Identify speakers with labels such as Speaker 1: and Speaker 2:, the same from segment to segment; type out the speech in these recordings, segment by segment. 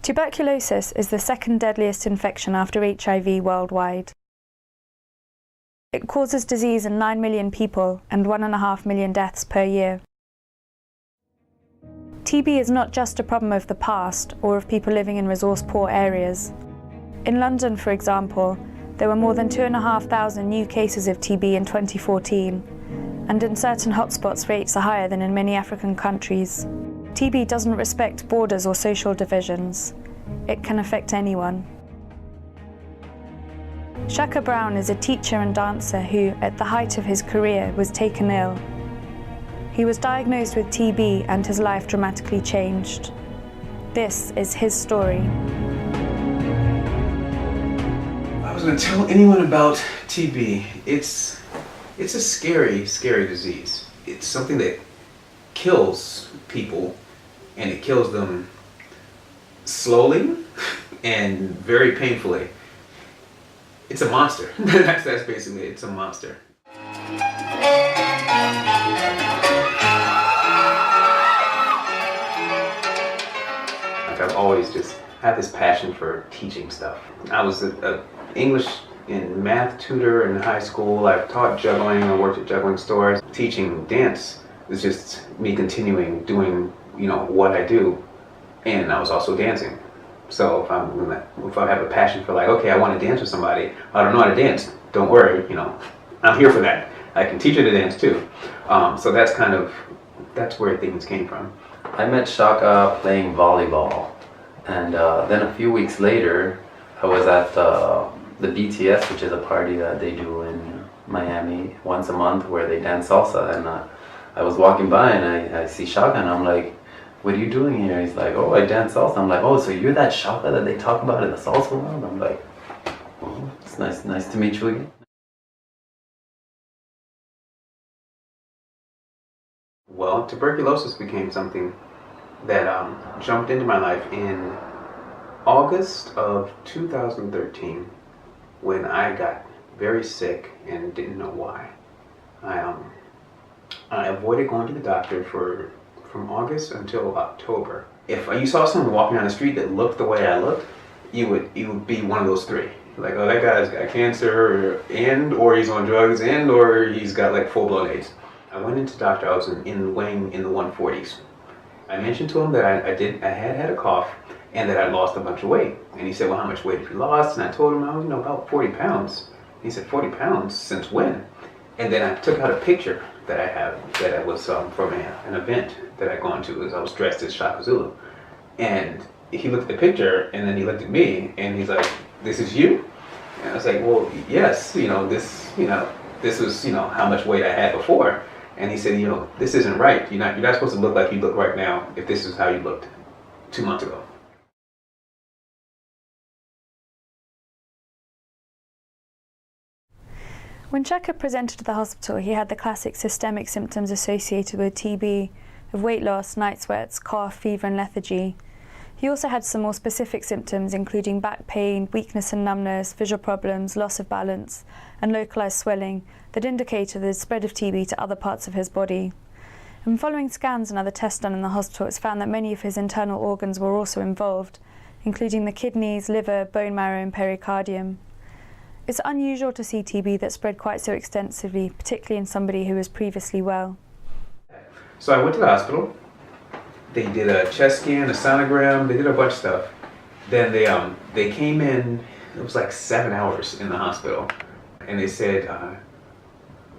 Speaker 1: Tuberculosis is the second deadliest infection after HIV worldwide. It causes disease in 9 million people and 1.5 million deaths per year. TB is not just a problem of the past or of people living in resource-poor areas. In London, for example, there were more than 2,500 new cases of TB in 2014, and in certain hotspots rates are higher than in many African countries. TB doesn't respect borders or social divisions. It can affect anyone. Shaka Brown is a teacher and dancer who, at the height of his career, was taken ill. He was diagnosed with TB and his life dramatically changed. This is his story.
Speaker 2: I was going to tell anyone about TB. It's a scary, scary disease. It's something that kills people, and it kills them slowly and very painfully. It's a monster. That's basically it. It's a monster. I've always just had this passion for teaching stuff. I was an English and math tutor in high school. I've taught juggling. I worked at juggling stores. Teaching dance was just me continuing doing, what I do. And I was also dancing. So if I have a passion for okay, I want to dance with somebody, I don't know how to dance, don't worry, I'm here for that. I can teach you to dance too. So that's where things came from.
Speaker 3: I met Shaka playing volleyball, and then a few weeks later, I was at the BTS, which is a party that they do in Miami once a month where they dance salsa, and I was walking by and I see Shaka and I'm like, what are you doing here? He's like, oh, I dance salsa. I'm like, oh, so you're that Shaka that they talk about in the salsa world? I'm like, oh, it's nice to meet you again.
Speaker 2: Well, tuberculosis became something that jumped into my life in August of 2013 when I got very sick and didn't know why. I avoided going to the doctor from August until October. If you saw someone walking down the street that looked the way I looked, you would be one of those three. Like, oh, that guy's got cancer, or he's on drugs, or he's got full-blown AIDS. I went into the doctor. I was weighing in the 140s. I mentioned to him that I had a cough and that I lost a bunch of weight. And he said, well, how much weight have you lost? And I told him I was, about 40 pounds. He said, 40 pounds? Since when? And then I took out a picture that I have that I was from an event that I'd gone to. I was dressed as Shaka Zulu. And he looked at the picture and then he looked at me and he's like, this is you? And I was like, well, yes, this was, how much weight I had before. And he said, this isn't right. You're not supposed to look like you look right now if this is how you looked 2 months ago.
Speaker 1: When Shaka presented to the hospital, he had the classic systemic symptoms associated with TB, of weight loss, night sweats, cough, fever and lethargy. He also had some more specific symptoms, including back pain, weakness and numbness, visual problems, loss of balance, and localized swelling that indicated the spread of TB to other parts of his body. And following scans and other tests done in the hospital, it's found that many of his internal organs were also involved, including the kidneys, liver, bone marrow, and pericardium. It's unusual to see TB that spread quite so extensively, particularly in somebody who was previously well.
Speaker 2: So I went to the hospital. They did a chest scan, a sonogram, they did a bunch of stuff. Then they came in, it was 7 hours in the hospital. And they said,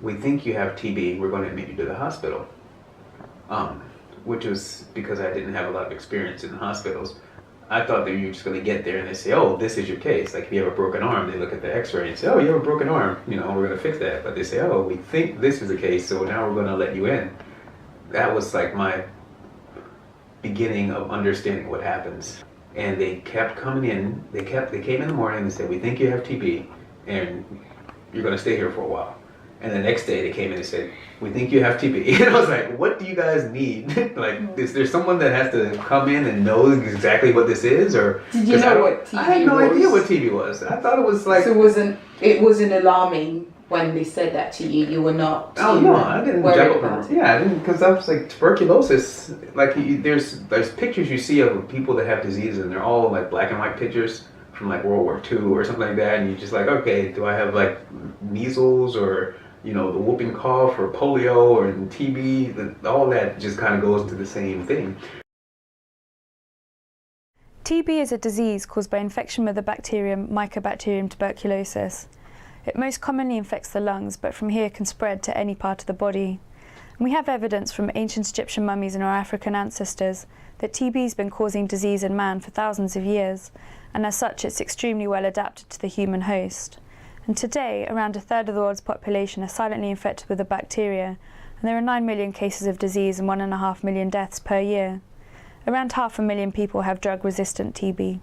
Speaker 2: we think you have TB, we're going to admit you to the hospital. Which was because I didn't have a lot of experience in the hospitals. I thought that you were just going to get there and they say, oh, this is your case. Like if you have a broken arm, they look at the x-ray and say, oh, you have a broken arm, we're going to fix that. But they say, oh, we think this is the case, so now we're going to let you in. That was my beginning of understanding what happens. And they kept coming in, they came in the morning and said, we think you have TB and you're going to stay here for a while. And the next day they came in and said, we think you have TB. And I was like, what do you guys need? Is there someone that has to come in and know exactly what this is? Or
Speaker 4: did you know what TB was?
Speaker 2: I had no idea what TB was. I thought it was
Speaker 4: So it wasn't alarming when they said that to you, you were not
Speaker 2: Oh no, I didn't
Speaker 4: worried
Speaker 2: jump
Speaker 4: about
Speaker 2: up.
Speaker 4: it?
Speaker 2: Yeah, I didn't, because I was like, tuberculosis. Like there's pictures you see of people that have disease, and they're all like black and white pictures from like World War II or something like that, and you're just like, okay, do I have like measles or the whooping cough or polio or TB? All that just kind of goes to the same thing.
Speaker 1: TB is a disease caused by infection with the bacterium Mycobacterium tuberculosis. It most commonly infects the lungs, but from here can spread to any part of the body. And we have evidence from ancient Egyptian mummies and our African ancestors that TB has been causing disease in man for thousands of years, and as such it's extremely well adapted to the human host. And today, around a third of the world's population are silently infected with the bacteria, and there are 9 million cases of disease and 1.5 million deaths per year. Around 500,000 people have drug-resistant TB.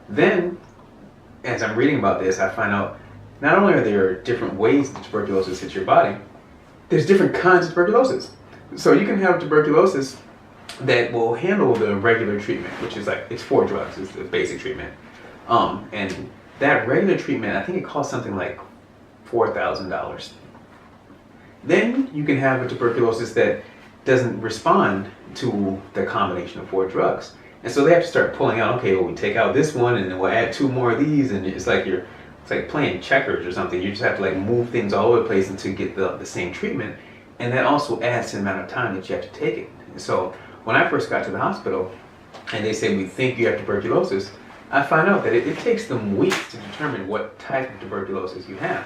Speaker 2: Then, as I'm reading about this, I find out not only are there different ways that tuberculosis hits your body, there's different kinds of tuberculosis. So you can have tuberculosis that will handle the regular treatment, which is like, it's 4 drugs, it's the basic treatment. And that regular treatment, I think it costs something like $4,000. Then you can have a tuberculosis that doesn't respond to the combination of 4 drugs. And so they have to start pulling out, okay, well, we take out this one and then we'll add 2 more of these, and it's like playing checkers or something. You just have to like move things all over the place until you get the same treatment. And that also adds to the amount of time that you have to take it. And so when I first got to the hospital and they say, we think you have tuberculosis, I find out that it takes them weeks to determine what type of tuberculosis you have.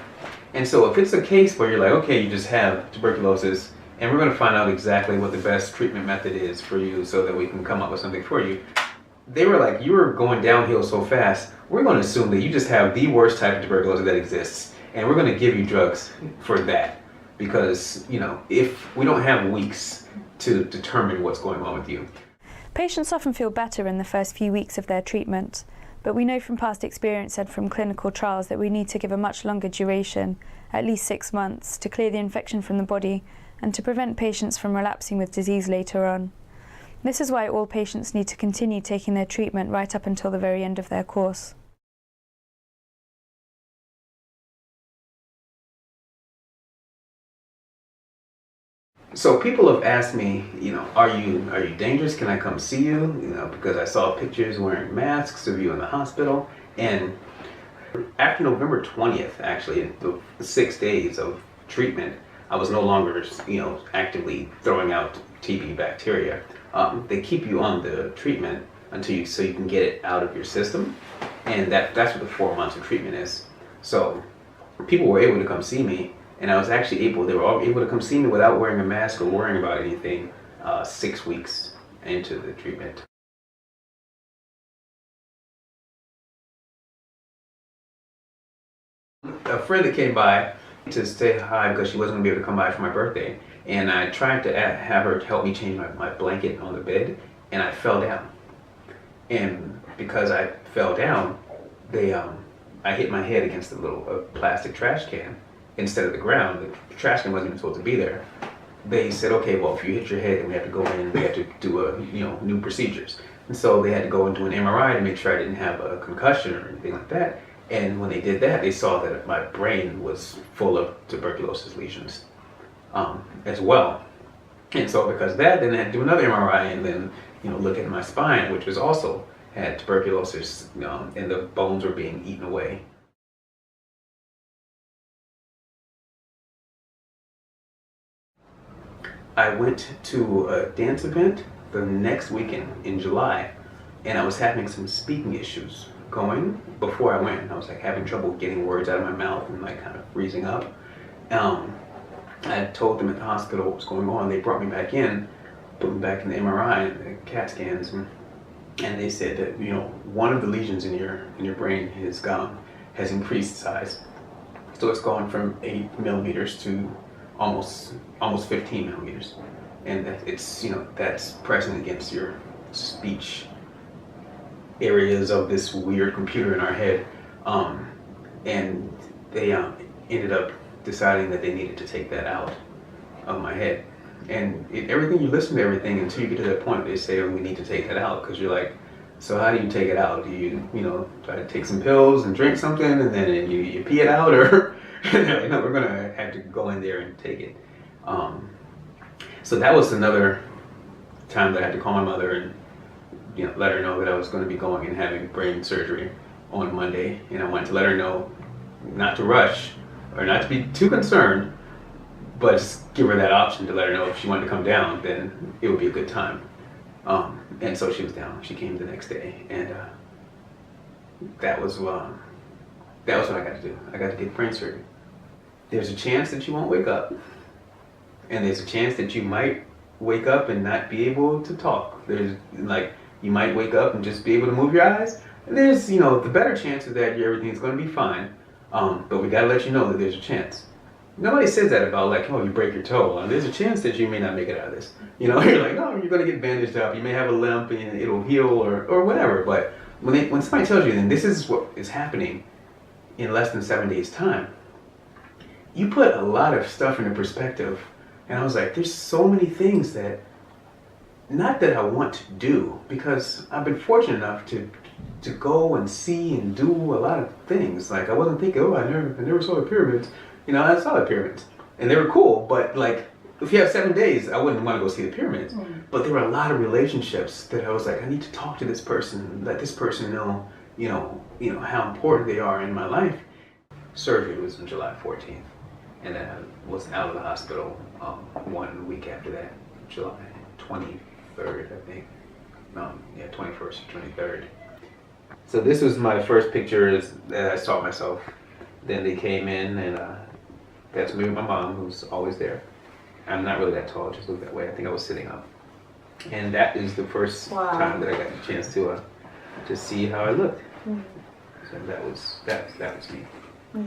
Speaker 2: And so if it's a case where you're like, okay, you just have tuberculosis, and we're going to find out exactly what the best treatment method is for you so that we can come up with something for you. They were like, you were going downhill so fast, we're going to assume that you just have the worst type of tuberculosis that exists, and we're going to give you drugs for that. Because, if we don't have weeks to determine what's going on with you.
Speaker 1: Patients often feel better in the first few weeks of their treatment, but we know from past experience and from clinical trials that we need to give a much longer duration, at least 6 months, to clear the infection from the body and to prevent patients from relapsing with disease later on. This is why all patients need to continue taking their treatment right up until the very end of their course.
Speaker 2: So people have asked me, are you dangerous? Can I come see you? Because I saw pictures wearing masks of you in the hospital. And after November 20th, actually, the 6 days of treatment, I was no longer, actively throwing out TB bacteria. They keep you on the treatment so you can get it out of your system, and that's what the 4 months of treatment is. So people were able to come see me, and I was actually they were all able to come see me without wearing a mask or worrying about anything 6 weeks into the treatment. A friend that came by to say hi because she wasn't going to be able to come by for my birthday, and I tried to have her help me change my blanket on the bed, and I fell down. And because I fell down, I hit my head against a little plastic trash can instead of the ground. The trash can wasn't even supposed to be there. They said, okay, well, if you hit your head, then we have to go in and we have to do new procedures. And so they had to go and do an MRI to make sure I didn't have a concussion or anything like that. And when they did that, they saw that my brain was full of tuberculosis lesions as well. And so because of that, then they had to do another MRI and then look at my spine, which was also had tuberculosis, and the bones were being eaten away. I went to a dance event the next weekend in July, and I was having some speaking issues going before I went. I was like having trouble getting words out of my mouth and like kind of freezing up. I told them at the hospital what was going on. They brought me back in, put me back in the MRI and the CAT scans, and they said that one of the lesions in your brain has increased size. So it's gone from 8 millimeters to almost 15 millimeters, and that's pressing against your speech areas of this weird computer in our head, and they ended up deciding that they needed to take that out of my head. And everything, you listen to everything until you get to that point, they say, oh, we need to take that out, because you're like, So how do you take it out? Do you try to take some pills and drink something and then you pee it out, or no, we're gonna have to go in there and take it. So that was another time that I had to call my mother and let her know that I was going to be going and having brain surgery on Monday, and I wanted to let her know not to rush or not to be too concerned, but just give her that option to let her know if she wanted to come down, then it would be a good time. And so she was down. She came the next day, and that was what I got to do. I got to get brain surgery. There's a chance that you won't wake up, and there's a chance that you might wake up and not be able to talk. There's you might wake up and just be able to move your eyes. And there's the better chance is that everything's going to be fine. But we got to let you know that there's a chance. Nobody says that about you break your toe. There's a chance that you may not make it out of this. You're like, no, you're going to get bandaged up. You may have a limp and it'll heal or whatever. But when somebody tells you, then this is what is happening in less than 7 days' time, you put a lot of stuff into perspective. And I was like, there's so many things that, not that I want to do, because I've been fortunate enough to go and see and do a lot of things. I wasn't thinking, I never saw the pyramids. I saw the pyramids, and they were cool. But if you have 7 days, I wouldn't want to go see the pyramids. But there were a lot of relationships that I was like, I need to talk to this person, let this person know, how important they are in my life. Surgery was on July 14th, and then I was out of the hospital 1 week after that, July 23rd, I think. 21st or 23rd. So this was my first pictures that I saw myself. Then they came in, and that's me with my mom, who's always there. I'm not really that tall, just look that way. I think I was sitting up. And that is the first time that I got the chance to see how I looked. So that was me.
Speaker 4: Yeah.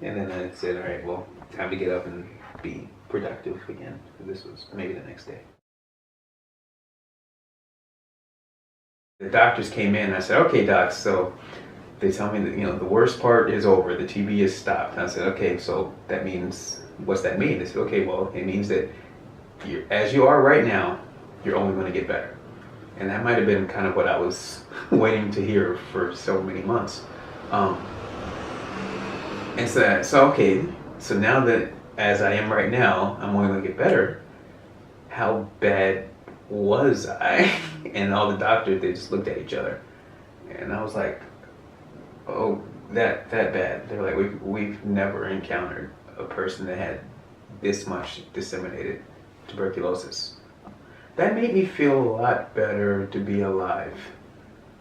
Speaker 2: And then I said, all right, well, time to get up and be productive again. This was maybe the next day. The doctors came in and I said, okay, docs, so they tell me that, the worst part is over. The TB is stopped. And I said, okay, so that means, what's that mean? They said, okay, well, it means that as you are right now, you're only going to get better. And that might have been kind of what I was waiting to hear for so many months. And so okay, so now that as I am right now, I'm only going to get better, how bad was I? And all the doctors, they just looked at each other. And I was like, oh, that bad. They're like, we've never encountered a person that had this much disseminated tuberculosis. That made me feel a lot better to be alive.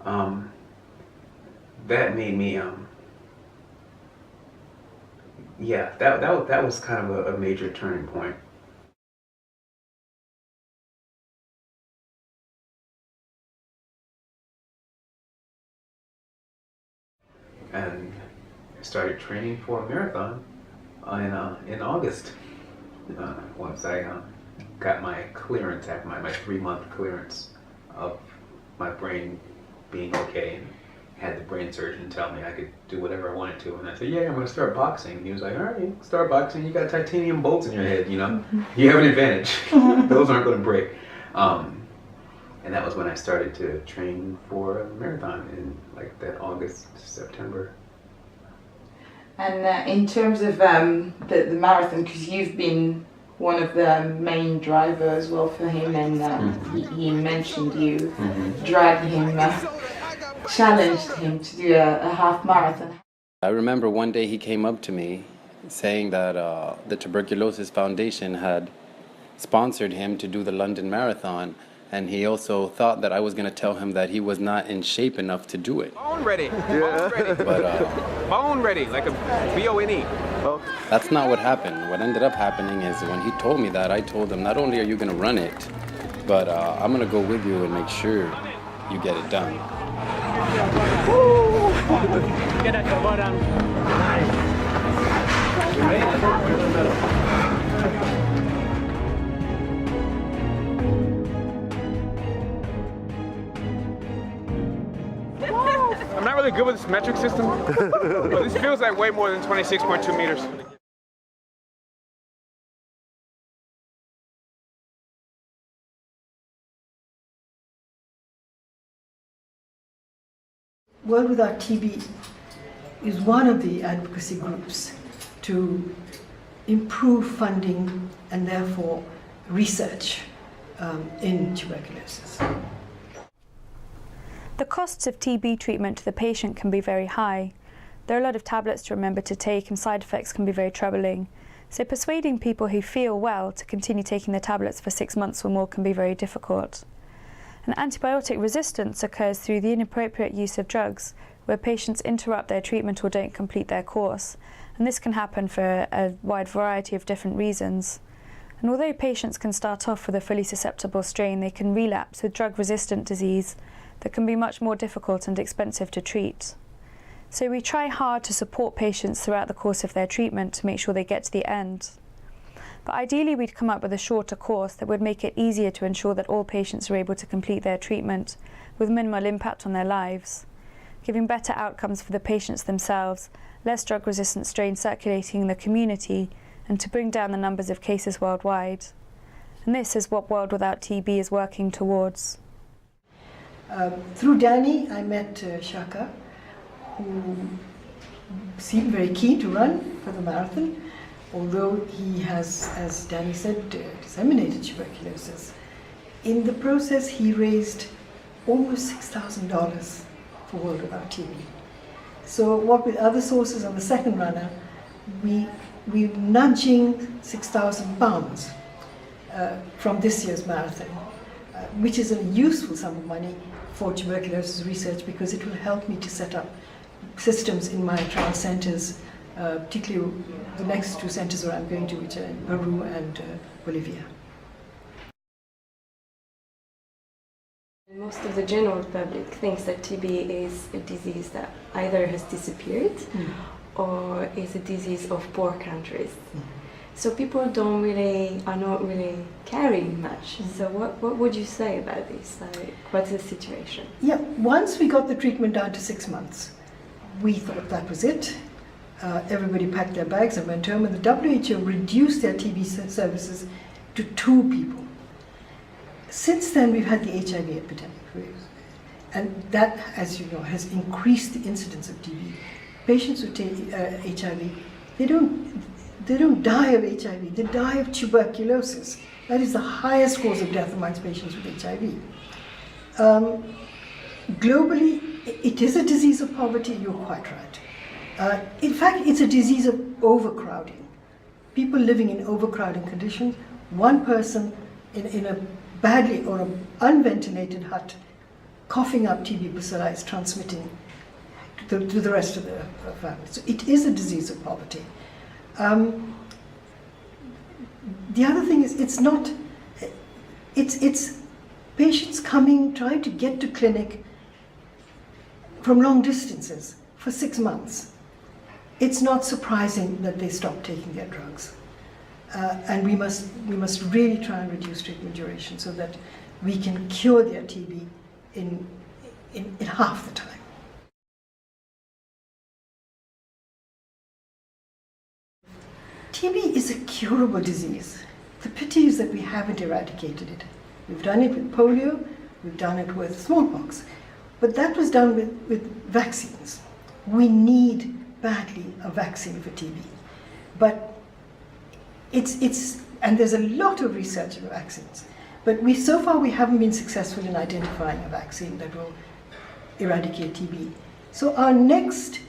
Speaker 2: That made me, that was kind of a major turning point. And I started training for a marathon in August. Once I got my clearance, after my 3-month clearance of my brain being okay, and had the brain surgeon tell me I could do whatever I wanted to. And I said, yeah, I'm going to start boxing. And he was like, all right, start boxing. You got titanium bolts in your head, You have an advantage. Those aren't going to break. And that was when I started to train for a marathon in that August, September.
Speaker 4: And in terms of the marathon, because you've been one of the main drivers as well for him, and he mentioned you dragged him, challenged him to do a half marathon.
Speaker 3: I remember one day he came up to me saying that the Tuberculosis Foundation had sponsored him to do the London Marathon, and he also thought that I was going to tell him that he was not in shape enough to do it.
Speaker 2: Bone ready. Bone ready.
Speaker 3: But
Speaker 2: bone ready, like a B-O-N-E.
Speaker 3: That's not what happened. What ended up happening is when he told me that, I told him, not only are you going to run it, but I'm going to go with you and make sure you get it done.
Speaker 5: Get at the bottom.
Speaker 6: I'm not really good with this metric system, but this feels like way more than 26.2 meters.
Speaker 7: World Without TB is one of the advocacy groups to improve funding and therefore research in tuberculosis.
Speaker 1: The costs of TB treatment to the patient can be very high. There are a lot of tablets to remember to take and side effects can be very troubling. So persuading people who feel well to continue taking the tablets for 6 months or more can be very difficult. And antibiotic resistance occurs through the inappropriate use of drugs, where patients interrupt their treatment or don't complete their course. And this can happen for a wide variety of different reasons. And although patients can start off with a fully susceptible strain, they can relapse with drug-resistant disease that can be much more difficult and expensive to treat. So we try hard to support patients throughout the course of their treatment to make sure they get to the end. But ideally we'd come up with a shorter course that would make it easier to ensure that all patients are able to complete their treatment with minimal impact on their lives, giving better outcomes for the patients themselves, less drug-resistant strains circulating in the community, and to bring down the numbers of cases worldwide. And this is what World Without TB is working towards.
Speaker 7: Through Danny, I met Shaka, who seemed very keen to run for the marathon, although he has, as Danny said, disseminated tuberculosis. In the process, he raised almost $6,000 for World Without TB. So what with other sources on the second runner, we're nudging 6,000 pounds from this year's marathon, which is a useful sum of money for tuberculosis research because it will help me to set up systems in my trial centres, particularly the next 2 centres where I'm going to, which are in Peru and Bolivia.
Speaker 8: Most of the general public thinks that TB is a disease that either has disappeared or is a disease of poor countries. So people are not really caring much. So what would you say about this? Like, what's the situation?
Speaker 7: Yeah, once we got the treatment down to 6 months, we thought that was it. Everybody packed their bags and went home, and the WHO reduced their TB services to 2 people. Since then, we've had the HIV epidemic, and that, as you know, has increased the incidence of TB. Patients who take HIV, they don't die of HIV, they die of tuberculosis. That is the highest cause of death amongst patients with HIV. Globally, it is a disease of poverty, you're quite right. In fact, it's a disease of overcrowding. People living in overcrowding conditions, one person in a badly or an unventilated hut coughing up TB bacilli is transmitting to the rest of the family. So it is a disease of poverty. The other thing is it's patients trying to get to clinic from long distances for 6 months. It's not surprising that they stop taking their drugs. And we must really try and reduce treatment duration so that we can cure their TB in half the time. TB is a curable disease. The pity is that we haven't eradicated it. We've done it with polio, we've done it with smallpox, but that was done with vaccines. We need badly a vaccine for TB, but and there's a lot of research on vaccines, but so far we haven't been successful in identifying a vaccine that will eradicate TB. So our next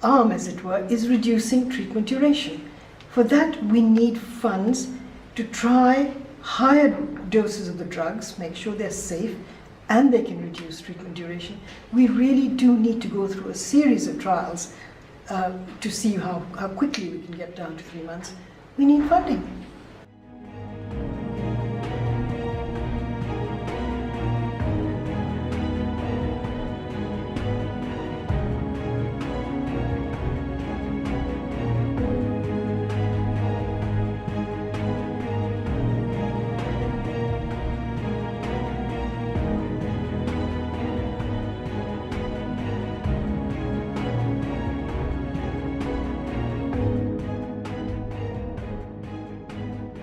Speaker 7: arm, as it were, is reducing treatment duration. For that, we need funds to try higher doses of the drugs, make sure they're safe, and they can reduce treatment duration. We really do need to go through a series of trials to see how quickly we can get down to 3 months. We need funding.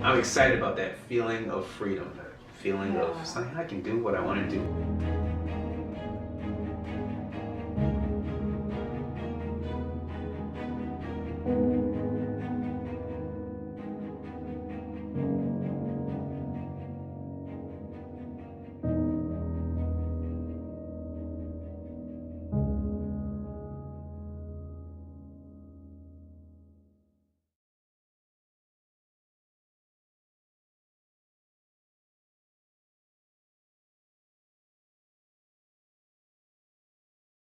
Speaker 2: I'm excited about that feeling of freedom, that feeling of saying I can do what I want to do.